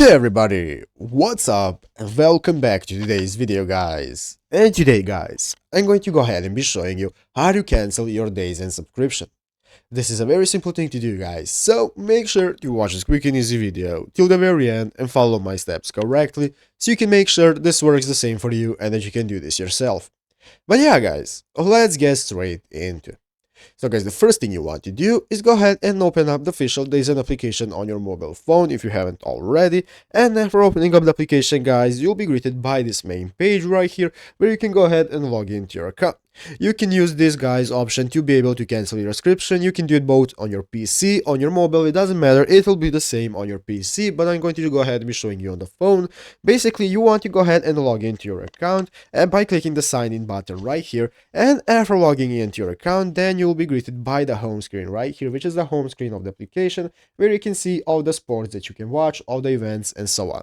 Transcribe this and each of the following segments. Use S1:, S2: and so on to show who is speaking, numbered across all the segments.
S1: Hey everybody, what's up and welcome back to today's video guys. And today guys, I'm going to go ahead and be showing you how to cancel your Dazn subscription. This is a very simple thing to do guys, so make sure to watch this quick and easy video till the very end and follow my steps correctly so you can make sure this works the same for you and that you can do this yourself. But yeah guys, let's get straight into it. So guys, the first thing you want to do is go ahead and open up the official Dazn application on your mobile phone if you haven't already. And after opening up the application guys, you'll be greeted by this main page right here where you can go ahead and log into your account. You can use this guys option to be able to cancel your subscription. You can do it both on your PC, on your mobile, it doesn't matter, it will be the same on your PC, but I'm going to go ahead and be showing you on the phone. Basically, you want to go ahead and log into your account and by clicking the sign in button right here, and after logging into your account, then you'll be greeted by the home screen right here, which is the home screen of the application where you can see all the sports that you can watch, all the events and so on.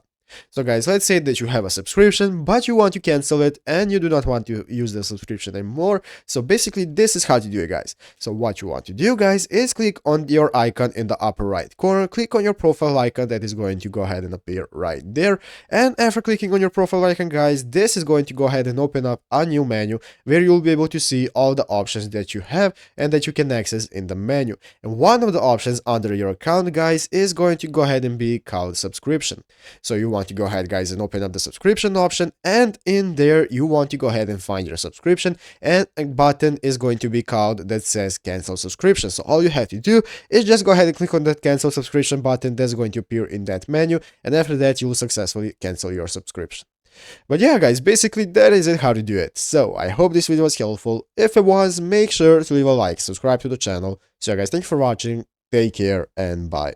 S1: So guys, let's say that you have a subscription, but you want to cancel it and you do not want to use the subscription anymore. So basically, this is how to do it, guys. So what you want to do, guys, is click on your icon in the upper right corner. Click on your profile icon that is going to go ahead and appear right there. And after clicking on your profile icon, guys, this is going to go ahead and open up a new menu where you'll be able to see all the options that you have and that you can access in the menu. And one of the options under your account, guys, is going to go ahead and be called subscription. So you want to go ahead guys and open up the subscription option, and in there you want to go ahead and find your subscription, and a button is going to be called that says cancel subscription. So all you have to do is just go ahead and click on that cancel subscription button that's going to appear in that menu, and after that you will successfully cancel your subscription. But yeah guys, basically that is it how to do it. So I hope this video was helpful. If it was, make sure to leave a like, subscribe to the channel. So yeah guys, thank you for watching, take care and bye.